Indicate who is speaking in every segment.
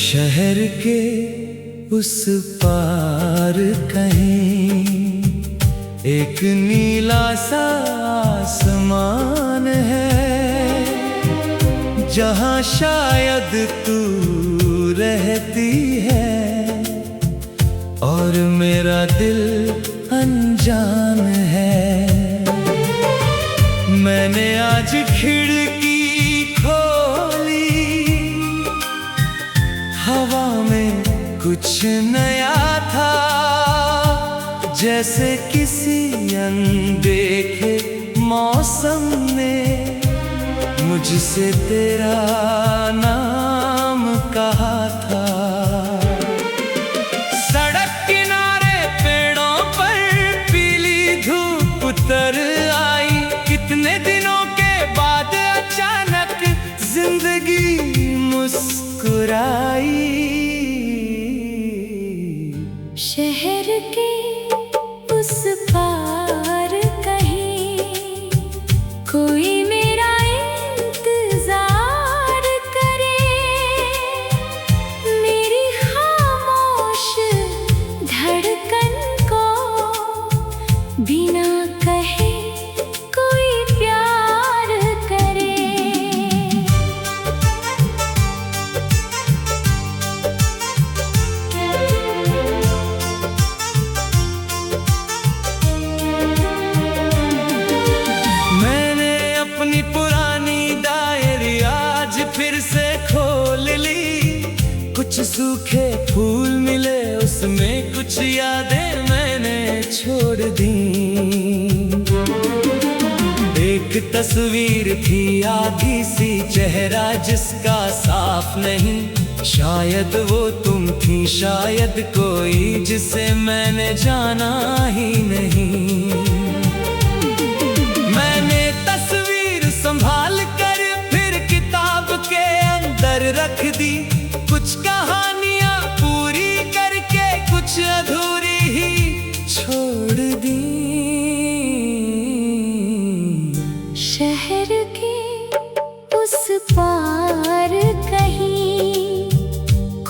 Speaker 1: शहर के उस पार कहीं एक नीला सा आसमान है, जहाँ शायद तू रहती है और मेरा दिल अनजान है। मैंने आज खिड़की खोली, हवा में कुछ नया था, जैसे किसी अनदेखे मौसम ने मुझसे तेरा नाम कहा था। सड़क किनारे पेड़ों पर पीली धूप उतर आई, कितने दिनों के बाद अचानक जिंदगी मुस्कुराई।
Speaker 2: शहर के उस पार कहीं कोई मेरा इंतजार करे, मेरी खामोश धड़कन को बिना कहे कोई प्यार करे।
Speaker 1: अपनी पुरानी डायरी आज फिर से खोल ली, कुछ सूखे फूल मिले उसमें, कुछ यादें मैंने छोड़ दी। एक तस्वीर थी आधी सी, चेहरा जिसका साफ नहीं, शायद वो तुम थी, शायद कोई जिसे मैंने जाना ही नहीं। मैंने संभाल कर फिर किताब के अंदर रख दी, कुछ कहानियां पूरी करके कुछ अधूरी ही छोड़ दी।
Speaker 2: शहर के उस पार कहीं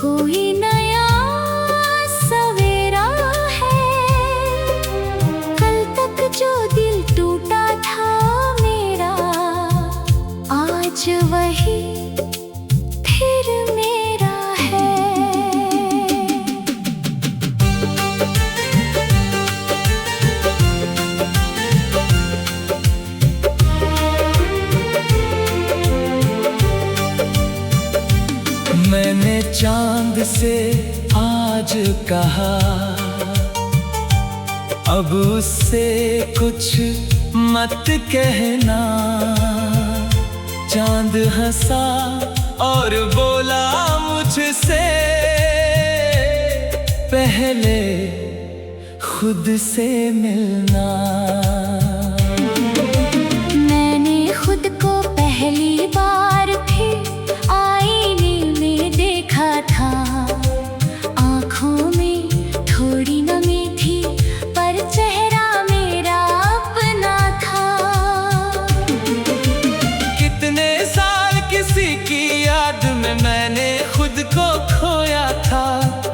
Speaker 2: कोई नया सवेरा है, कल तक जो दिल टूटा था आज वही फिर मेरा है।
Speaker 1: मैंने चांद से आज कहा, अब उससे कुछ मत कहना। चांद हंसा और बोला मुझसे, पहले खुद से मिलना।
Speaker 2: मैंने खुद को पहली बार फिर आईने में देखा था, आँखों में थोड़ी नमी थी पर चेहरा मेरा अपना था। किसी की याद में मैंने खुद को खोया था,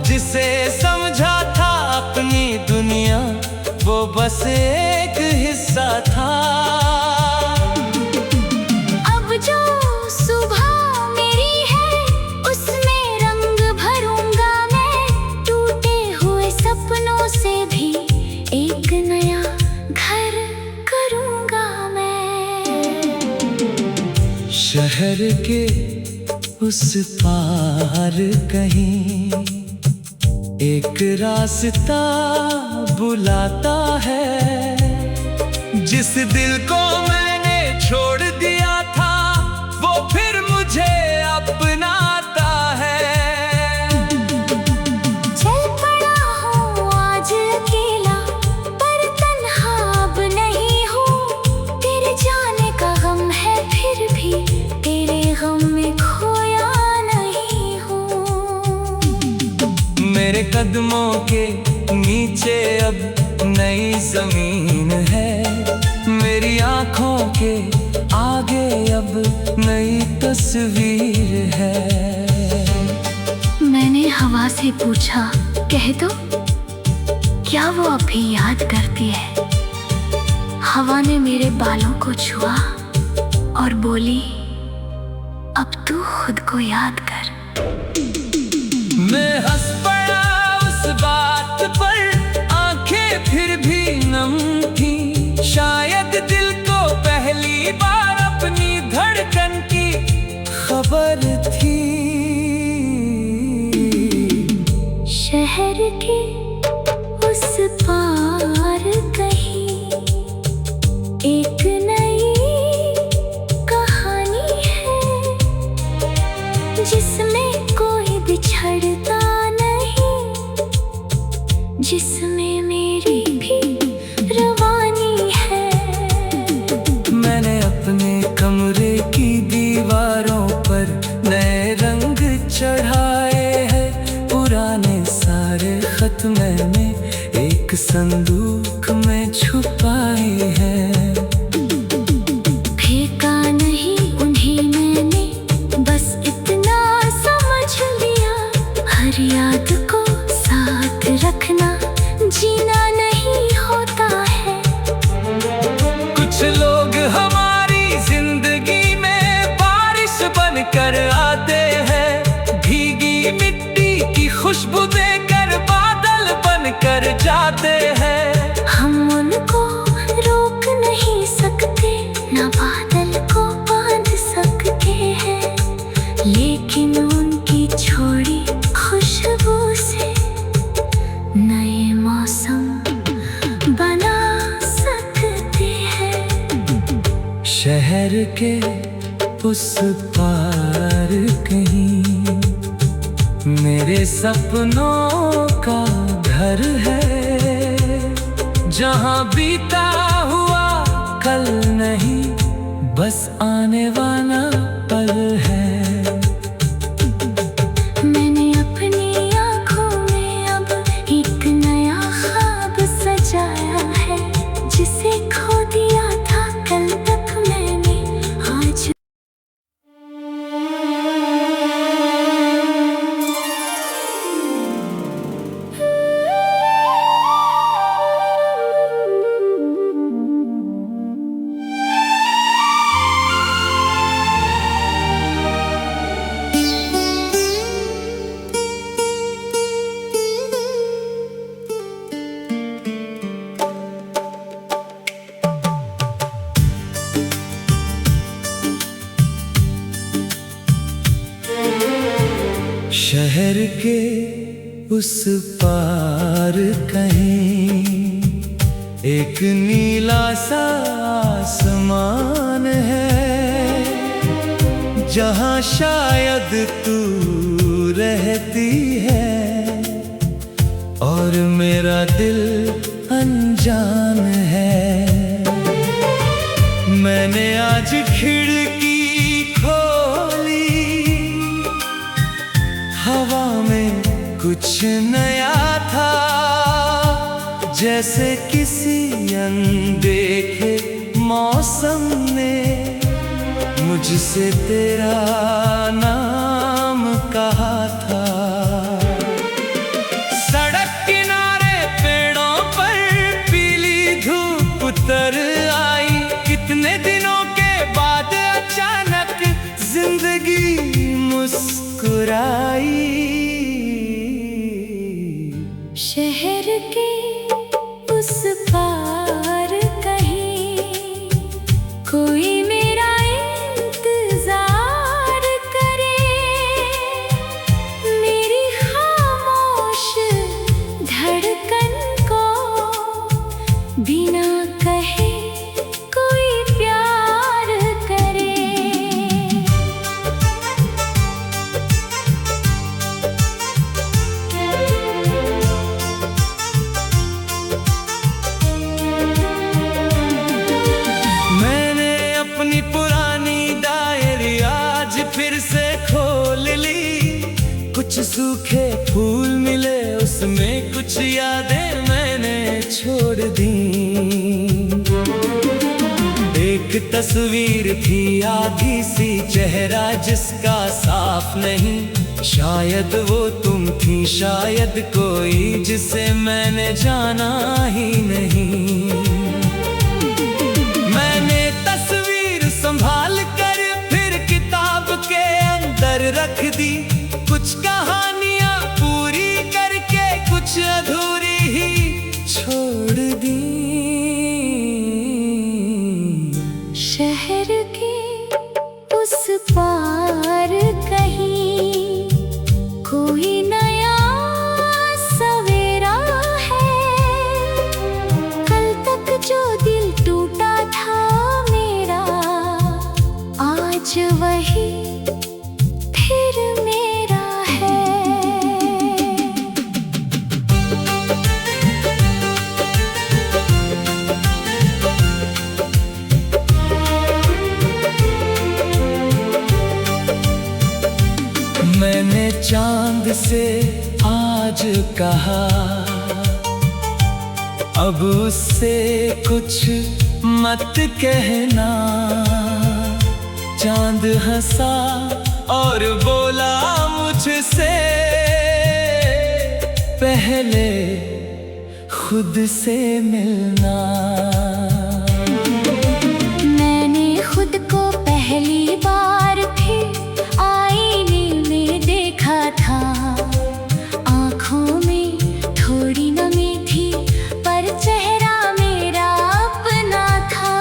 Speaker 1: जिसे समझा था अपनी दुनिया वो बस एक हिस्सा था।
Speaker 2: अब जो सुबह मेरी है उसमें रंग भरूंगा मैं, टूटे हुए सपनों से भी एक नया घर करूंगा मैं।
Speaker 1: शहर के उस पार कहीं एक रास्ता बुलाता है, जिस दिल को मैंने छोड़ दिया था वो फिर मुझे अपनाता है।
Speaker 2: चल पड़ा हूँ आज अकेला पर तन्हा अब नहीं हूँ, तेरे जाने का गम है फिर भी तेरे गम में खोया नहीं हूँ।
Speaker 1: मेरे कदमों के नीचे अब नई जमीन है, मेरी आँखों के आगे अब नई तस्वीर है।
Speaker 2: हवा से पूछा, कह दो क्या वो अब भी याद करती है। हवा ने मेरे बालों को छुआ और बोली, अब तू खुद को याद कर।
Speaker 1: मैं हंस पड़ा उस बात पर, आंखें फिर भी नम थी। शायद दिल को पहली बार अपनी धड़कन की खबर थी।
Speaker 2: शहर के उस पार कहीं एक नई कहानी है, जिसमें कोई बिछड़ता नहीं, जिसमें मेरी भी रवानी है।
Speaker 1: मैंने अपने कमरे की दीवारों पर नए रंग चढ़ाए हैं। पुराने सारे खत मैंने एक संदूक में छुपाए हैं।
Speaker 2: फेंका नहीं उन्हें मैंने, बस इतना समझ लिया, हर याद को साथ रखना जीना नहीं होता है।
Speaker 1: कुछ लोग हमारी जिंदगी में बारिश बनकर आते हैं, भीगी मिट्टी की खुशबू देकर बादल बनकर जाते हैं।
Speaker 2: हम उनको रोक नहीं सकते, ना बादल को बांध सकते हैं, लेकिन उनकी छोड़ी खुशबू से नए मौसम बना सकते हैं।
Speaker 1: शहर के उस पार कहीं मेरे सपनों का घर है, जहाँ बीता हुआ कल नहीं, बस आने वाला पल है।
Speaker 2: मैंने अपनी आँखों में अब एक नया ख्वाब सजाया है, जिसे खो दिया था कल तक मैंने आज।
Speaker 1: शहर के उस पार कहीं एक नीला सा आसमान है, जहाँ शायद तू रहती है और मेरा दिल अनजान है। मैंने आज खिड़की खोली, हवा में कुछ नया था, जैसे किसी अनदेखे मौसम ने मुझसे तेरा नाम कहा था। सड़क किनारे पेड़ों पर पीली धूप उतर आई, कितने दिनों के बाद अचानक जिंदगी मुस्कुराई।
Speaker 2: शहर के उस पार कहीं कोई मेरा इंतजार करे, मेरी खामोश धड़कन को बिना कहे कोई प्यार करे।
Speaker 1: फिर से खोल ली, कुछ सूखे फूल मिले उसमें, कुछ यादें मैंने छोड़ दी। एक तस्वीर थी आधी सी, चेहरा जिसका साफ नहीं, शायद वो तुम थी, शायद कोई जिसे मैंने जाना ही नहीं। मैंने तस्वीर संभाल कर फिर किताब के अंदर रख दी, कुछ कहानियां पूरी करके कुछ अधूरी ही छोड़ दी।
Speaker 2: शहर के उस पार कहीं कोई नया सवेरा है। कल तक जो दिल टूटा था मेरा, आज वही फिर मेरा है।
Speaker 1: मैंने चांद से आज कहा, अब उससे कुछ मत कहना। चांद हंसा और बोला मुझसे, पहले खुद से मिलना।
Speaker 2: मैंने खुद को पहली बार फिर आईने में देखा था। आँखों में थोड़ी नमी थी पर चेहरा मेरा अपना था।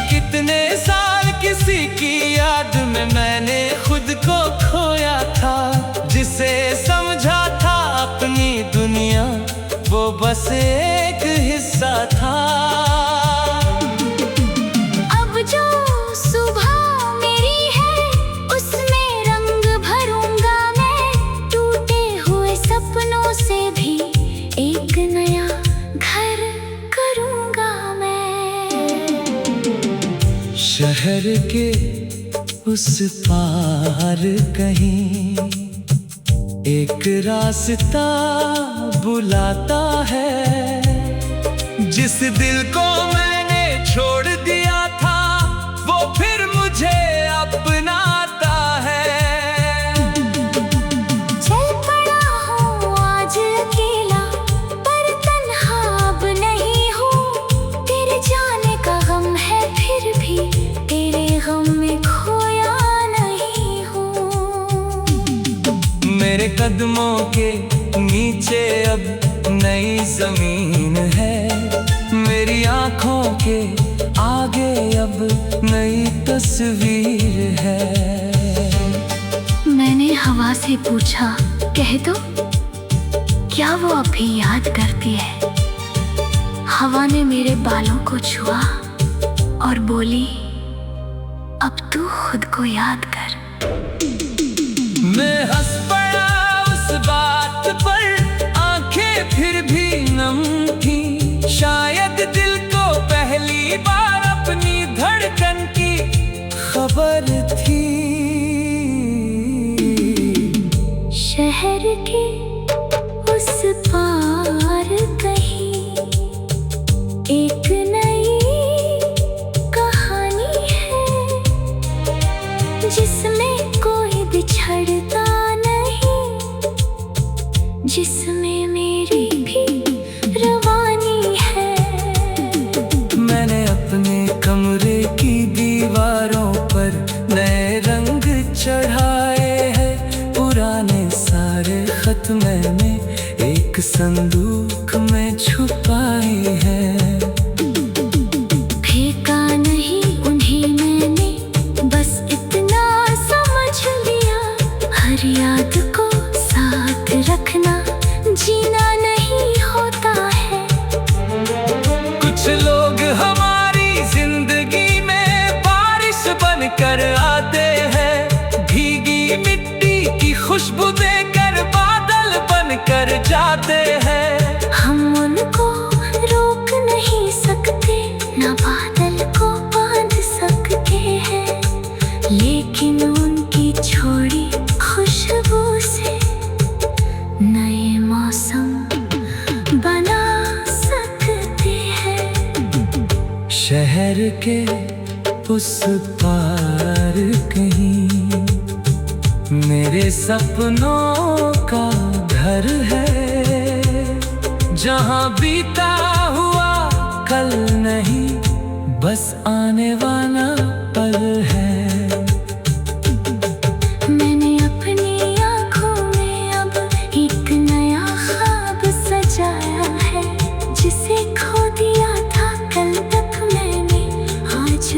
Speaker 1: कितने साल किसी की याद में मैंने खुद को खोया था, जिसे समझा था अपनी दुनिया वो बस एक हिस्सा था।
Speaker 2: अब जो सुबह मेरी है उसमें रंग भरूंगा मैं, टूटे हुए सपनों से भी एक नया घर करूंगा मैं।
Speaker 1: शहर के उस पार कहीं एक रास्ता बुलाता है, जिस दिल को मैंने छोड़ दिया था वो फिर मुझे अपनाता है।
Speaker 2: चल पड़ा हूँ आज अकेला पर तन्हा अब नहीं हूँ। तेरे जाने का गम है फिर भी तेरे गम में खोया नहीं हूँ।
Speaker 1: मेरे कदमों के नीचे अब नई जमीन है, मेरी आँखों के आगे अब नई तस्वीर है।
Speaker 2: मैंने हवा से पूछा, कह दो क्या वो अब भी याद करती है। हवा ने मेरे बालों को छुआ और बोली, अब तू खुद को याद कर।
Speaker 1: मैं हंस पड़ा उस बात पर, आंखें फिर भी नम थी। शायद दिल को पहली बार अपनी धड़कन की खबर थी।
Speaker 2: शहर के उस पार कहीं एक नई कहानी है, जिसमें कोई बिछड़ता नहीं, जिसमें मेरी भी रवानी है।
Speaker 1: मैंने अपने कमरे की दीवारों पर नए रंग चढ़ाए हैं, पुराने सारे खत मैंने एक संदूक में छुपाए हैं।
Speaker 2: फेंका नहीं उन्हें मैंने, बस इतना समझ लिया, हर याद को साथ रखना जीना नहीं होता है।
Speaker 1: कुछ लोग हमारी जिंदगी में बारिश बनकर आते हैं, भीगी मिट्टी की खुशबू देकर बादल बनकर जाते हैं।
Speaker 2: हम उनको रोक नहीं सकते, ना बादल को बांध सकते हैं, लेकिन उनकी छोड़ी खुशबू से नए मौसम बना सकते हैं।
Speaker 1: शहर के उस पार कहीं मेरे सपनों का घर है, जहाँ बीता हुआ कल नहीं, बस आने वाला पल है।
Speaker 2: मैंने अपनी आँखों में अब एक नया ख्वाब सजाया है, जिसे खो दिया था कल तक मैंने आज।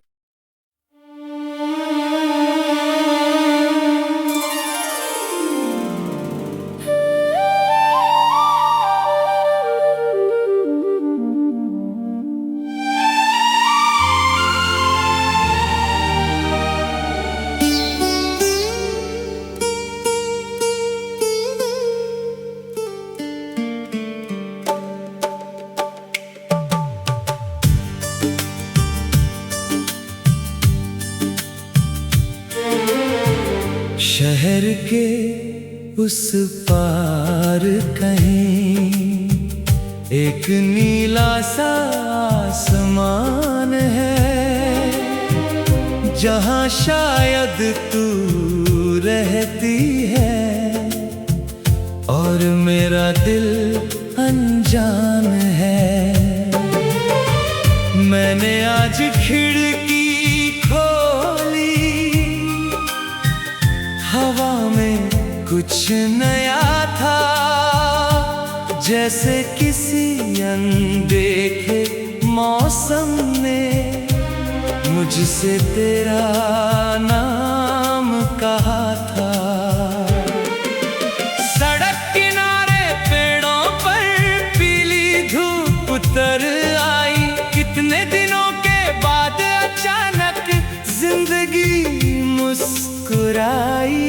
Speaker 1: शहर के उस पार कहीं एक नीला सा आसमान है, जहाँ शायद तू रहती है और मेरा दिल अनजान है। मैंने आज खिड़की खोली, हवा में कुछ नया था, जैसे किसी अनदेखे मौसम ने मुझसे तेरा नाम कहा था। सड़क किनारे पेड़ों पर पीली धूप उतर आई, कितने दिनों के बाद अचानक जिंदगी मुस्कुराई।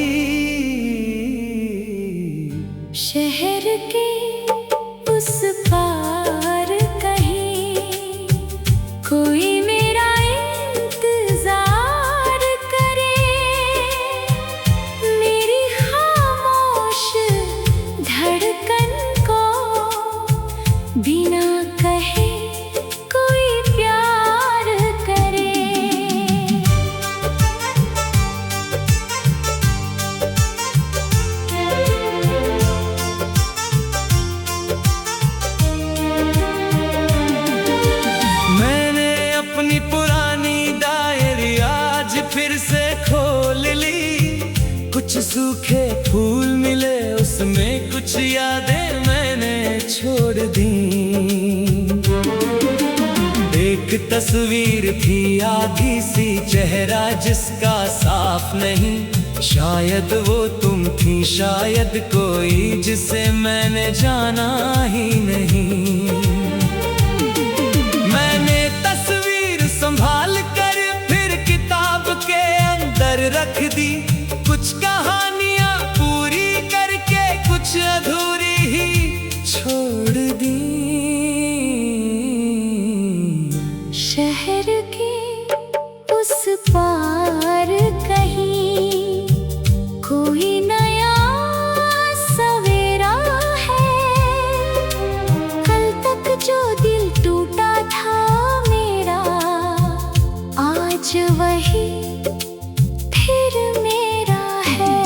Speaker 2: शहर के उस पार कहीं कोई मेरा इंतजार करे, मेरी खामोश धड़कन को बिना कहे कोई प्यार करे।
Speaker 1: अपनी पुरानी डायरी आज फिर से खोल ली, कुछ सूखे फूल मिले उसमें, कुछ यादें मैंने छोड़ दी। एक तस्वीर थी आधी सी, चेहरा जिसका साफ नहीं, शायद वो तुम थी, शायद कोई जिसे मैंने जाना ही नहीं। मैंने तस्वीर संभाल कर फिर किताब के अंदर रख दी, कुछ कहानियां पूरी करके कुछ अधूरी ही छोड़ दी।
Speaker 2: शहर के उस पार कहीं कोई नया सवेरा है, कल तक जो दिल टूटा था मेरा, आज वही फिर मेरा है।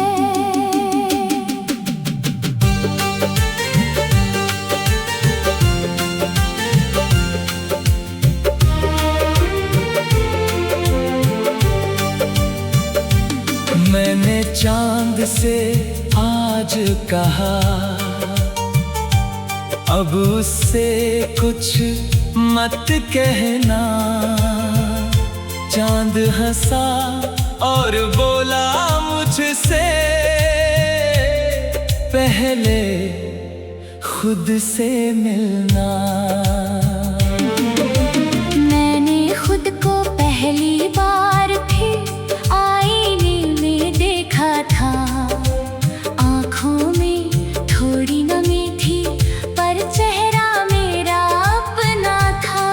Speaker 1: मैंने चांद से आज कहा, अब उससे कुछ मत कहना। चांद हंसा और बोला मुझसे, पहले खुद से मिलना।
Speaker 2: मैंने खुद को पहली बार फिर आईने में देखा था, आँखों में थोड़ी नमी थी पर चेहरा मेरा अपना था।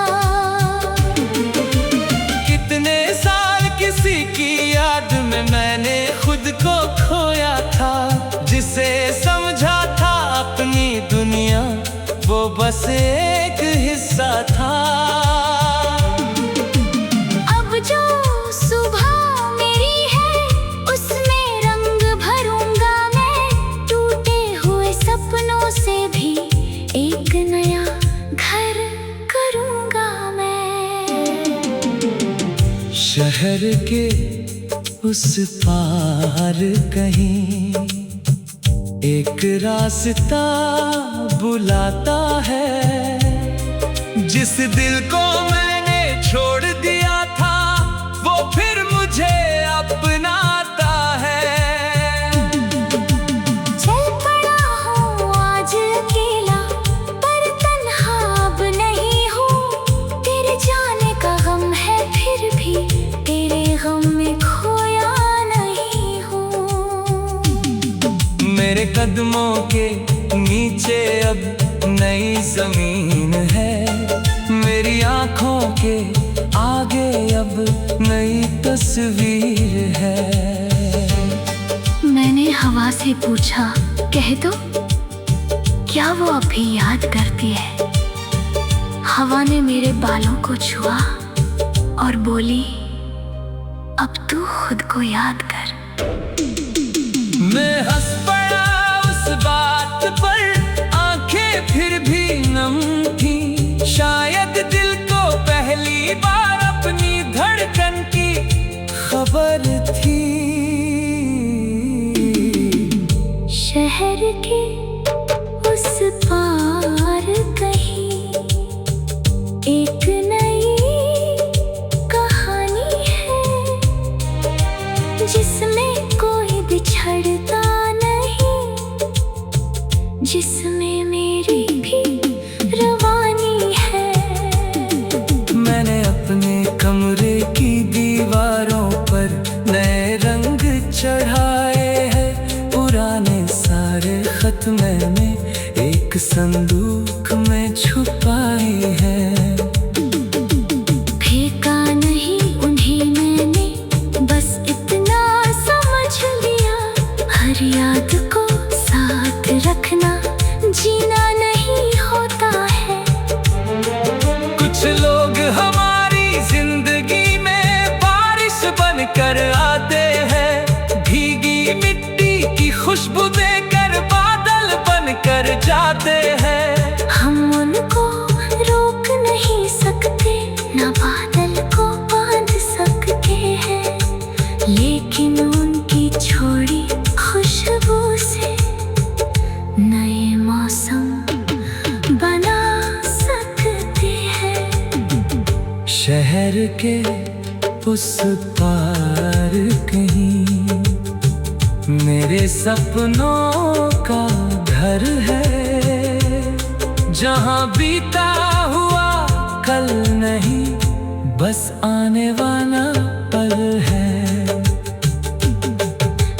Speaker 1: कितने साल किसी की याद में मैंने खुद को खोया था, जिसे समझा था अपनी दुनिया वो बस एक हिस्सा था।
Speaker 2: अब जो सुबह मेरी है उसमें रंग भरूंगा,
Speaker 1: के उस पार कहीं एक रास्ता बुलाता है। जिस दिल को मैंने छोड़ दिया था वो फिर मुझे अपनाता है।
Speaker 2: चल पड़ा हूँ आज अकेला पर तन्हा अब नहीं हूँ। तेरे जाने का गम है फिर भी तेरे गम में खोया नहीं हूँ।
Speaker 1: मेरे कदमों के नीचे अब नई जमीन है। मेरी आँखों के आगे अब नई तस्वीर है।
Speaker 2: मैंने हवा से पूछा कह दो क्या वो अब भी याद करती है। हवा ने मेरे बालों को छुआ और बोली अब तू खुद को याद कर।
Speaker 1: मैं हंस पड़ा उस बात पर, आंखें फिर भी नम थी। शायद दिल को पहली बार अपनी धड़कन की खबर थी।
Speaker 2: शहर के उस पार कहीं एक नई कहानी है जिसमें कोई बिछड़ता नहीं, जिसमें मेरी भी रवानी है।
Speaker 1: मैंने अपने कमरे की दीवारों पर नए रंग चढ़ाए हैं। पुराने सारे खत मैंने एक संदूक में छुपाए हैं।
Speaker 2: फेंका नहीं उन्हें मैंने बस इतना समझ लिया, हर याद को साथ रखना जीना नहीं होता है।
Speaker 1: कुछ लोग हमारी जिंदगी में बारिश बनकर आते हैं। भीगी मिट्टी की खुशबू देकर बादल बनकर जाते हैं।
Speaker 2: हम उनको रोक नहीं सकते ना बादल को बांध सकते हैं, लेकिन उनकी छोड़ी खुशबू से नए मौसम बना सकते हैं।
Speaker 1: शहर के उस पार कहीं मेरे सपनों का घर है। जहाँ बीता हुआ कल नहीं बस आने वाला पल है।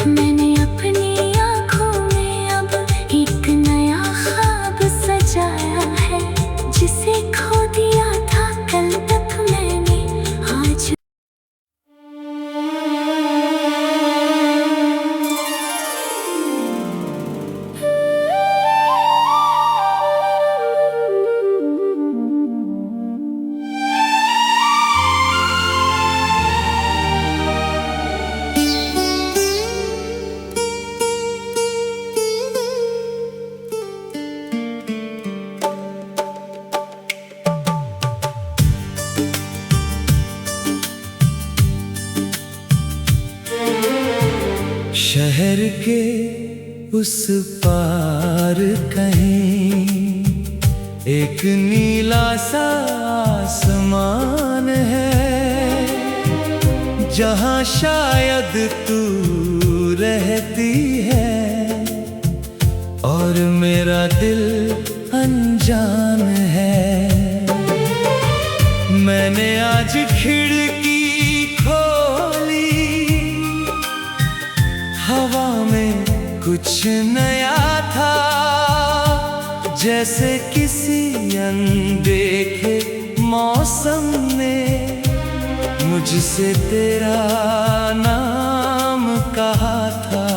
Speaker 2: मैंने अपनी आँखों में अब एक नया ख्वाब सजाया है, जिसे खो दिया था कल तक मैंने आज।
Speaker 1: शहर के उस पार कहीं एक नीला सा आसमान है। जहाँ शायद तू रहती है और मेरा दिल अनजान है। मैंने आज खिड़की खोली, हवा में कुछ नया था, जैसे किसी अनदेखे मौसम ने मुझसे तेरा नाम कहा था।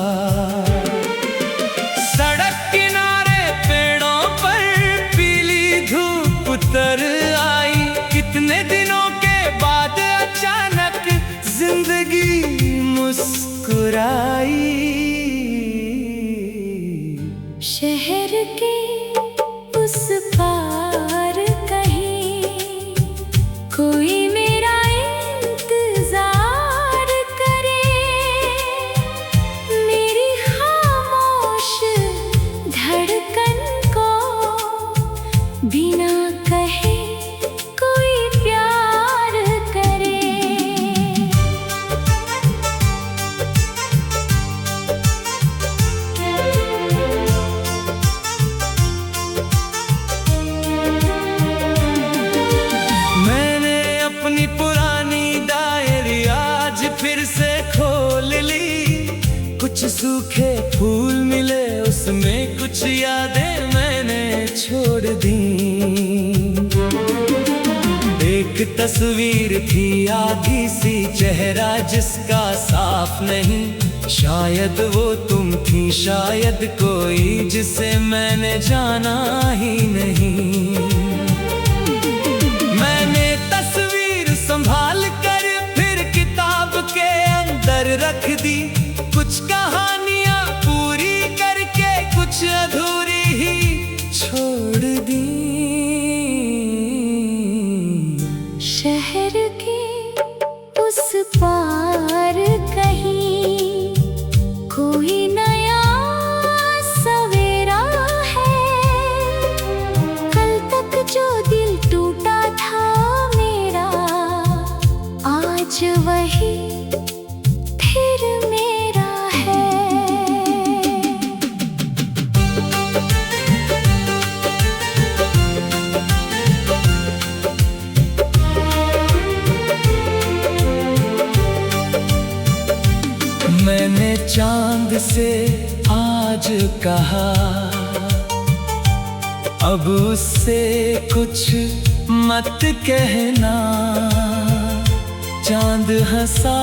Speaker 1: सड़क किनारे पेड़ों पर पीली धूप उतर आई। कितने दिनों के बाद अचानक जिंदगी मुस्कुराई।
Speaker 2: शहर के उस पार कहीं कोई मेरा इंतजार
Speaker 1: फिर से खोल ली। कुछ सूखे फूल मिले उसमें, कुछ यादें मैंने छोड़ दी। एक तस्वीर थी आधी सी, चेहरा जिसका साफ नहीं। शायद वो तुम थी, शायद कोई जिसे मैंने जाना ही नहीं। मैंने तस्वीर संभाल कर फिर किताब के अंदर रख दी। कुछ कहानियां पूरी करके कुछ अधूरी ही छोड़ दी।
Speaker 2: शहर के उस पार कहीं कोई नया सवेरा है। कल तक जो दिल टूटा था मेरा, आज वही फिर मेरा है।
Speaker 1: मैंने चांद से आज कहा, अब उससे कुछ मत कहना। चांद हंसा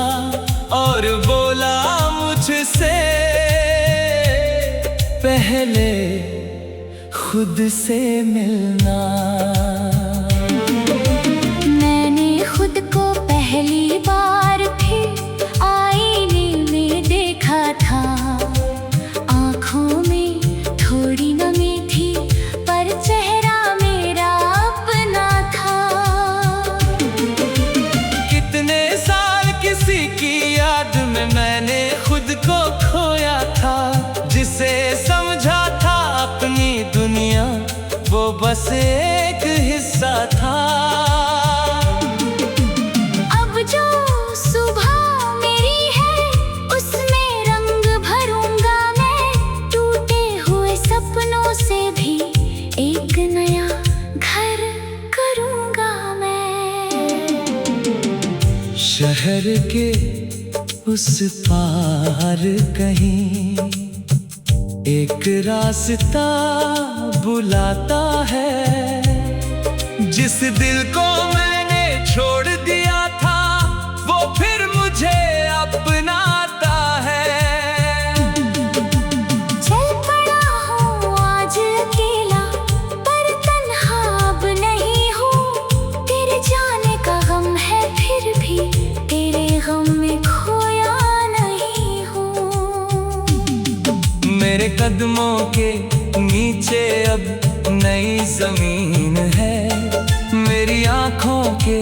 Speaker 1: और बोला मुझसे, पहले खुद से मिलना।
Speaker 2: मैंने खुद को पहली बार फिर आईने में देखा था। आँखों में थोड़ी नमी थी, पर चेहरा मेरा अपना था।
Speaker 1: कितने साल किसी की याद में मैंने खुद को खोया था। जिसे समझा था अपनी दुनिया, वो बस एक हिस्सा था।
Speaker 2: अब जो सुबह मेरी है उसमें रंग भरूंगा मैं। टूटे हुए सपनों से भी एक नया घर करूंगा मैं।
Speaker 1: शहर के उस पार कहीं एक रास्ता बुलाता है। जिस दिल को मैंने छोड़ दिया था, वो फिर मुझे अपनाता है।
Speaker 2: चल पड़ा हूँ आज अकेला, पर तन्हा अब नहीं हूँ। तेरे जाने का गम है फिर भी, तेरे गम में खोया नहीं हूँ।
Speaker 1: मेरे कदमों के नीचे अब नई जमीन है। मेरी आँखों के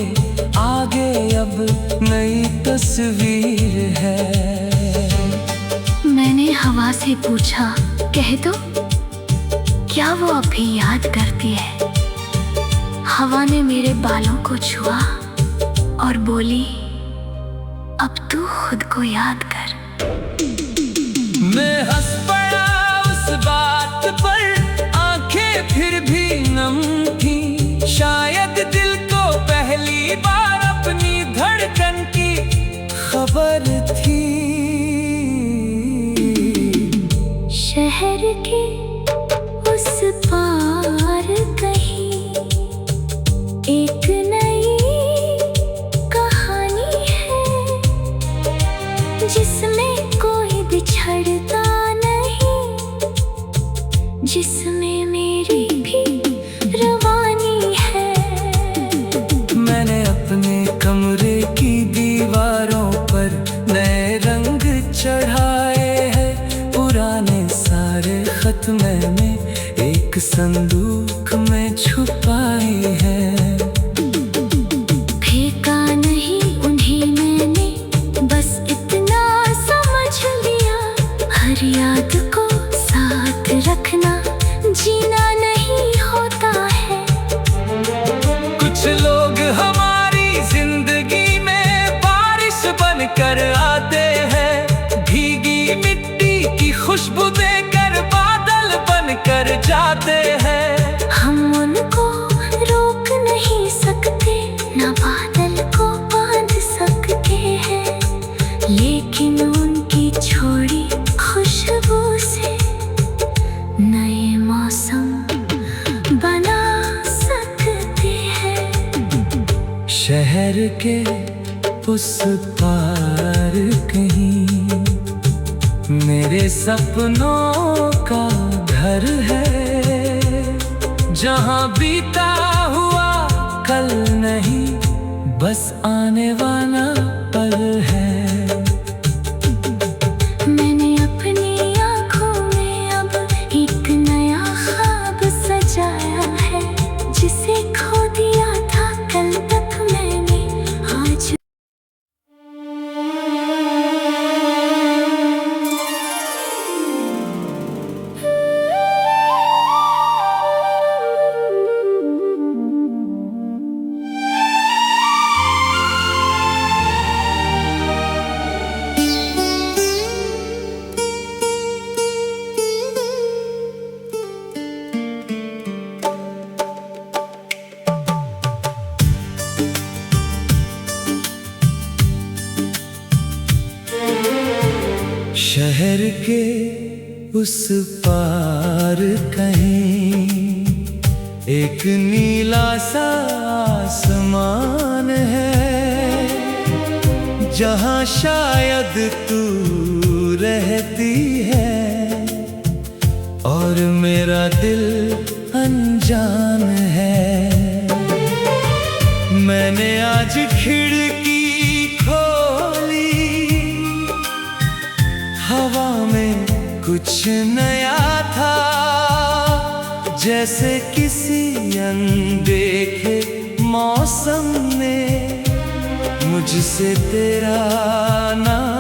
Speaker 1: आगे अब नई तस्वीर है।
Speaker 2: मैंने हवा से पूछा, कह दो क्या वो अब भी याद करती है। हवा ने मेरे बालों को छुआ और बोली, अब तू खुद को याद कर।
Speaker 1: मैं हंस पड़ा उस बात पर, आंखें फिर भी नम थी। शायद दिल को पहली बार अपनी धड़कन की खबर थी।
Speaker 2: शहर के उस पार कहीं एक नई कहानी है, जिसमें कोई बिछड़ता नहीं, जिसमें मेरी भी रवानी है।
Speaker 1: मैंने अपने कमरे की दीवारों पर नए रंग चढ़ाए हैं। पुराने सारे खत मैंने एक संदूक में छुपाए हैं।
Speaker 2: फेंका नहीं उन्हें मैंने, बस इतना समझ लिया। हर याद को साथ रखना जीना नहीं होता है।
Speaker 1: कुछ लोग हमारी जिंदगी में बारिश बनकर आते हैं। भीगी मिट्टी की खुशबू देकर बादल बनकर जाते हैं।
Speaker 2: हम उनको रोक नहीं
Speaker 1: उस पार कहीं मेरे सपनों का घर है, जहां बीता हुआ कल नहीं, बस आने वाला पल है।
Speaker 2: मैंने अपनी आँखों में अब एक नया ख्वाब सजाया है, जिसे खो दिया था कल तक मैंने आज।
Speaker 1: शहर के उस पार कहीं एक नीला सा आसमान है, जहां शायद तू रहती है और मेरा दिल अनजान है। मैंने आज खिड़की खोली, हवा में कुछ नया था, जैसे किसी अनदेखे मौसम ने मुझसे तेरा नाम